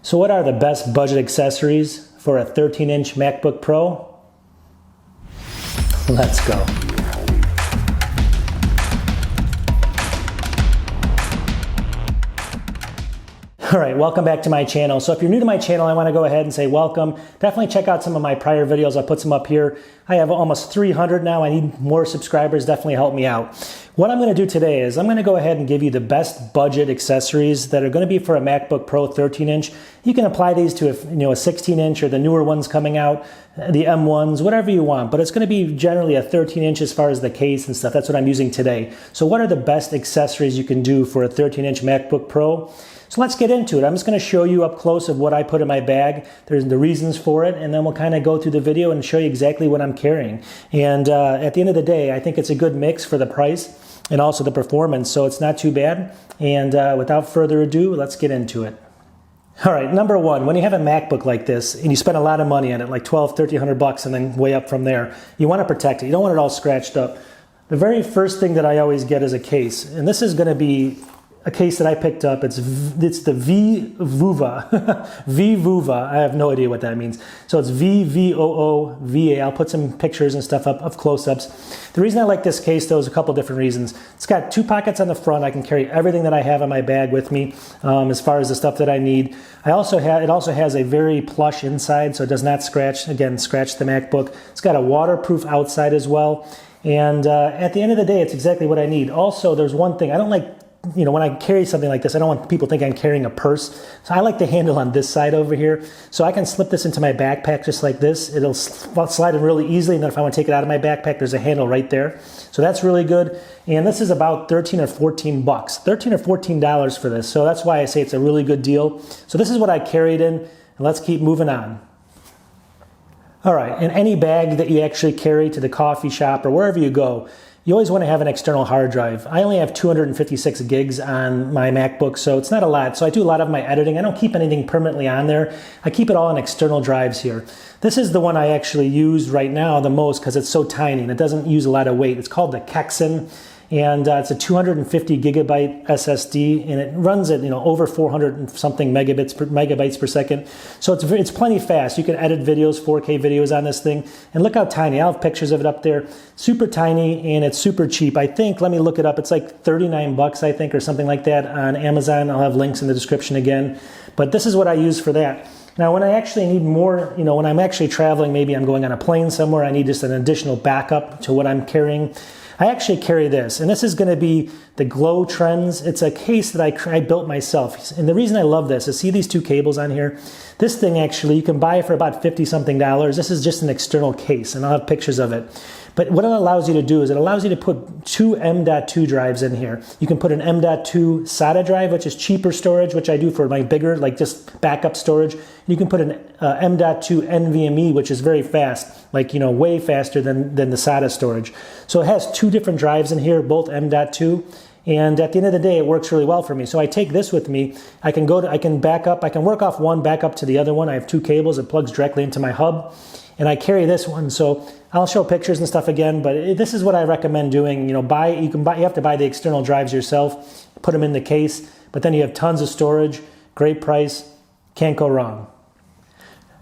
So what are the best budget accessories for a 13-inch MacBook Pro? Let's go. All right, welcome back to my channel. So if you're new to my channel, I want to go ahead and say welcome. Definitely check out some of my prior videos. I'll put some up here. I have almost 300 now. I need more subscribers. Definitely help me out. What I'm going to do today is I'm going to go ahead and give you the best budget accessories that are going to be for a MacBook Pro 13-inch. You can apply these to a 16-inch or the newer ones coming out, the M1s, whatever you want. But it's going to be generally a 13-inch as far as the case and stuff. That's what I'm using today. So what are the best accessories you can do for a 13-inch MacBook Pro? So let's get into it. I'm just going to show you up close of what I put in my bag. There's the reasons for it, and then we'll kind of go through the video and show you exactly what I'm carrying. And at the end of the day, I think it's a good mix for the price and also the performance, so it's not too bad. And without further ado, let's get into it. All right, number one, when you have a MacBook like this and you spend a lot of money on it, like $1,200, $1,300 and then way up from there, you want to protect it. You don't want it all scratched up. The very first thing that I always get is a case, and this is going to be a case that I picked up. It's the Voova. Voova. I have no idea what that means. So it's VVOOVA. I'll put some pictures and stuff up of close-ups. The reason I like this case, though, is a couple different reasons. It's got two pockets on the front. I can carry everything that I have in my bag with me as far as the stuff that I need. It also has a very plush inside, so it does not scratch the MacBook. It's got a waterproof outside as well. And at the end of the day, it's exactly what I need. Also, there's one thing. I don't like, when I carry something like this, I don't want people to think I'm carrying a purse. So I like the handle on this side over here. So I can slip this into my backpack just like this. It'll slide in really easily. And then if I want to take it out of my backpack, there's a handle right there. So that's really good. And this is about $13 or $14. $13 or $14 for this. So that's why I say it's a really good deal. So this is what I carried in. And let's keep moving on. All right, in any bag that you actually carry to the coffee shop or wherever you go, you always want to have an external hard drive. I only have 256 gigs on my MacBook, so it's not a lot. So I do a lot of my editing. I don't keep anything permanently on there. I keep it all on external drives here. This is the one I actually use right now the most because it's so tiny and it doesn't use a lot of weight. It's called the Kexin. And it's a 250 gigabyte SSD, and it runs at over 400 and something megabytes per second. So it's plenty fast. You can edit videos, 4K videos on this thing, and look how tiny. I have pictures of it up there. Super tiny, and it's super cheap. I think, let me look it up. It's like $39, I think, or something like that on Amazon. I'll have links in the description again. But this is what I use for that. Now, when I actually need more, when I'm actually traveling, maybe I'm going on a plane somewhere, I need just an additional backup to what I'm carrying. I actually carry this, and this is going to be the GloTrends. It's a case that I built myself. And the reason I love this is, see these two cables on here? This thing actually, you can buy it for about $50-something. This is just an external case, and I'll have pictures of it. But what it allows you to do is it allows you to put two M.2 drives in here. You can put an M.2 SATA drive, which is cheaper storage, which I do for my bigger, like just backup storage. You can put an M.2 NVMe, which is very fast, like, way faster than the SATA storage. So it has two different drives in here, both M.2. And at the end of the day, it works really well for me. So I take this with me. I can back up. I can work off one, back up to the other one. I have two cables. It plugs directly into my hub. And I carry this one. So I'll show pictures and stuff again, but this is what I recommend doing. You have to buy the external drives yourself, put them in the case, but then you have tons of storage, great price, can't go wrong.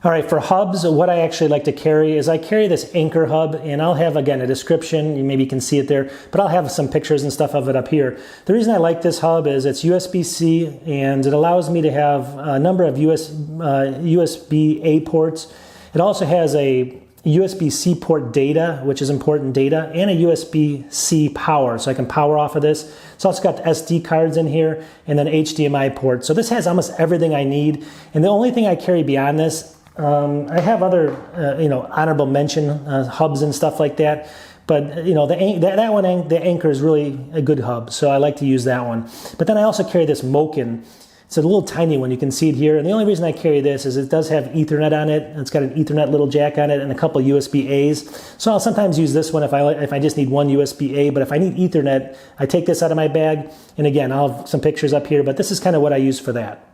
All right, for hubs, what I actually like to carry is I carry this Anker hub, and I'll have, again, a description. Maybe you can see it there, but I'll have some pictures and stuff of it up here. The reason I like this hub is it's USB-C, and it allows me to have a number of USB-A ports. It also has a USB-C port data, which is important data, and a USB-C power, so I can power off of this. It's also got the SD cards in here, and then HDMI port. So this has almost everything I need. And the only thing I carry beyond this, I have other, honorable mention hubs and stuff like that. But the Anker is really a good hub, so I like to use that one. But then I also carry this Mokin. It's a little tiny one. You can see it here. And the only reason I carry this is it does have Ethernet on it. It's got an Ethernet little jack on it and a couple USB-As. So I'll sometimes use this one if I just need one USB-A. But if I need Ethernet, I take this out of my bag. And again, I'll have some pictures up here. But this is kind of what I use for that.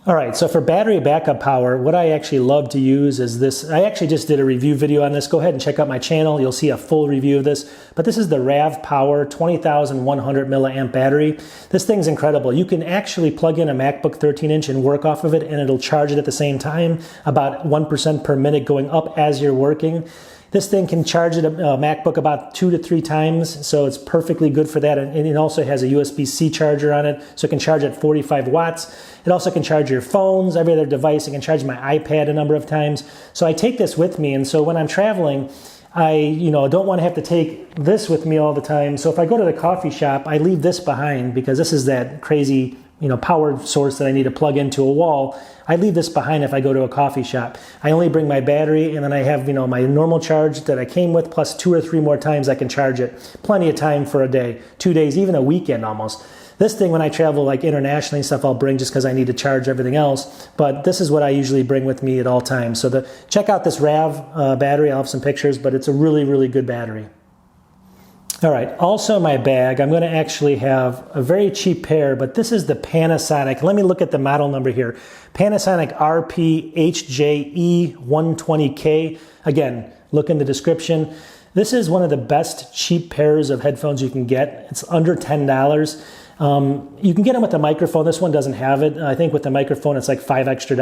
All right, so for battery backup power, what I actually love to use is this. I actually just did a review video on this. Go ahead and check out my channel. You'll see a full review of this. But this is the RAVPower 20,100 milliamp battery. This thing's incredible. You can actually plug in a MacBook 13-inch and work off of it, and it'll charge it at the same time, about 1% per minute going up as you're working. This thing can charge a MacBook about 2 to 3 times, so it's perfectly good for that. And it also has a USB C charger on it, so it can charge at 45 watts. It also can charge your phones, every other device. It can charge my iPad a number of times. So I take this with me, and so when I'm traveling, I don't want to have to take this with me all the time. So if I go to the coffee shop, I leave this behind because this is that crazy power source that I need to plug into a wall. I leave this behind if I go to a coffee shop. I only bring my battery, and then I have my normal charge that I came with, plus 2 or 3 more times I can charge it. Plenty of time for a day, 2 days, even a weekend almost. This thing, when I travel like internationally and stuff, I'll bring just because I need to charge everything else. But this is what I usually bring with me at all times. So check out this RAV battery. I'll have some pictures, but it's a really, really good battery. All right, also in my bag, I'm going to actually have a very cheap pair, but this is the Panasonic. Let me look at the model number here. Panasonic RP-HJE120K. Again, look in the description. This is one of the best cheap pairs of headphones you can get. It's under $10. You can get them with the microphone. This one doesn't have it. I think with the microphone, it's like $5 extra.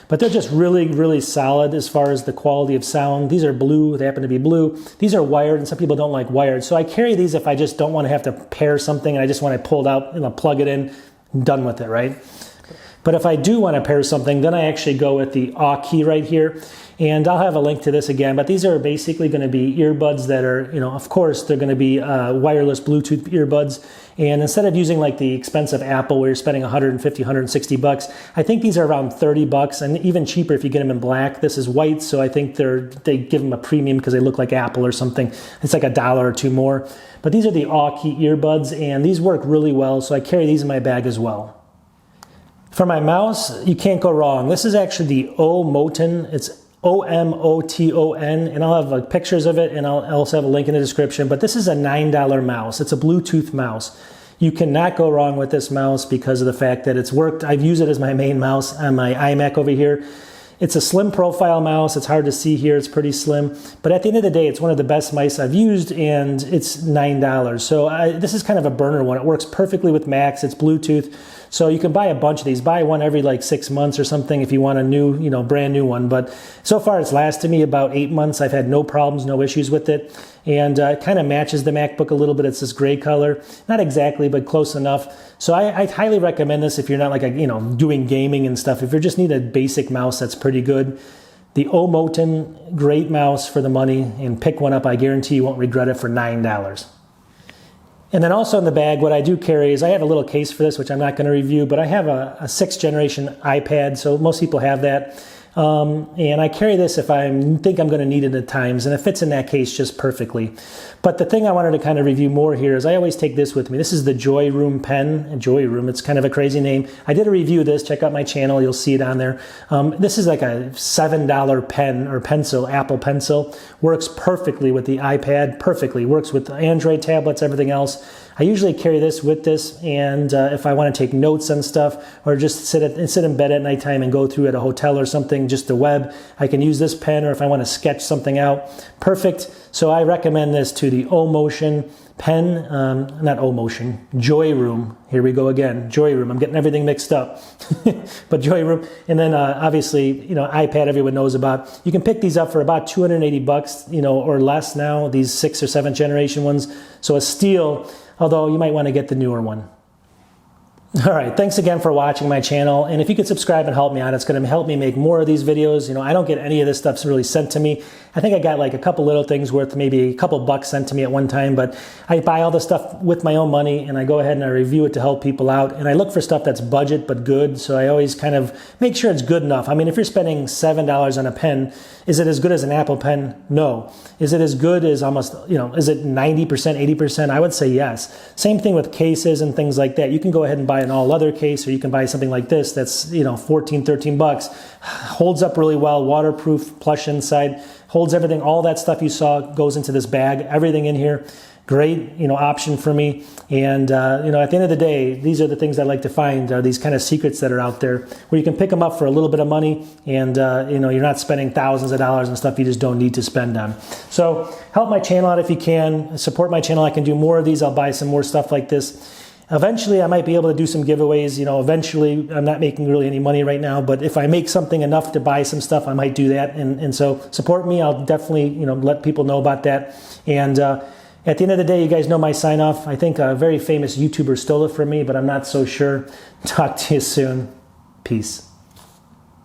But they're just really, really solid as far as the quality of sound. These are blue. They happen to be blue. These are wired, and some people don't like wired. So I carry these if I just don't want to have to pair something and I just want to pull it out and plug it in, done with it, right? But if I do want to pair something, then I actually go with the AuKey right here. And I'll have a link to this again, but these are basically going to be earbuds that are, of course, they're going to be wireless Bluetooth earbuds. And instead of using like the expensive Apple where you're spending 150, 160 bucks, I think these are around 30 bucks and even cheaper if you get them in black. This is white, so I think they give them a premium because they look like Apple or something. It's like $1 or $2 more. But these are the AuKey earbuds, and these work really well, so I carry these in my bag as well. For my mouse, you can't go wrong. This is actually the Omoton. It's Omoton, and I'll have pictures of it, and I'll also have a link in the description. But this is a $9 mouse. It's a Bluetooth mouse. You cannot go wrong with this mouse because of the fact that it's worked. I've used it as my main mouse on my iMac over here. It's a slim profile mouse. It's hard to see here. It's pretty slim. But at the end of the day, it's one of the best mice I've used, and it's $9. So this is kind of a burner one. It works perfectly with Macs. It's Bluetooth. So you can buy a bunch of these. Buy one every like 6 months or something if you want a new, brand new one. But so far it's lasted me about 8 months. I've had no problems, no issues with it. And it kind of matches the MacBook a little bit. It's this gray color. Not exactly, but close enough. So I highly recommend this if you're not like, doing gaming and stuff. If you just need a basic mouse that's pretty good. The Omoton, great mouse for the money. And pick one up. I guarantee you won't regret it for $9. And then also in the bag, what I do carry is I have a little case for this, which I'm not going to review, but I have a 6th generation iPad, so most people have that. And I carry this if I think I'm going to need it at times, and it fits in that case just perfectly. But the thing I wanted to kind of review more here is I always take this with me. This is the JoyRoom pen. JoyRoom, it's kind of a crazy name. I did a review of this. Check out my channel. You'll see it on there. This is like a $7 pen or pencil, Apple Pencil. Works perfectly with the iPad, perfectly. Works with Android tablets, everything else. I usually carry this with this, and if I want to take notes on stuff or just sit in bed at nighttime and go through at a hotel or something, just the web, I can use this pen, or if I want to sketch something out, perfect. So I recommend this to the Omotion pen, not Omotion, JoyRoom. Here we go again, JoyRoom. I'm getting everything mixed up, but JoyRoom. And then obviously, iPad everyone knows about. You can pick these up for about 280 bucks, or less now, these 6th or 7th generation ones. So a steal, although you might want to get the newer one. All right, thanks again for watching my channel. And if you could subscribe and help me out, it's going to help me make more of these videos. I don't get any of this stuff really sent to me. I think I got like a couple little things worth maybe a couple bucks sent to me at one time, but I buy all the stuff with my own money, and I go ahead and I review it to help people out. And I look for stuff that's budget but good, so I always kind of make sure it's good enough. I mean, if you're spending $7 on a pen, is it as good as an Apple pen? No. Is it as good as almost, is it 90%, 80%? I would say yes. Same thing with cases and things like that. You can go ahead and buy an all-leather case, or you can buy something like this that's, 14, 13 bucks. Holds up really well, waterproof, plush inside, holds everything. All that stuff you saw goes into this bag, everything in here. great, option for me. And, at the end of the day, these are the things I like to find, are these kind of secrets that are out there where you can pick them up for a little bit of money and, you're not spending thousands of dollars on stuff you just don't need to spend on. So help my channel out if you can. Support my channel. I can do more of these. I'll buy some more stuff like this. Eventually, I might be able to do some giveaways. Eventually, I'm not making really any money right now, but if I make something enough to buy some stuff, I might do that. And so support me. I'll definitely, let people know about that. And at the end of the day, you guys know my sign off. I think a very famous YouTuber stole it from me, but I'm not so sure. Talk to you soon. Peace.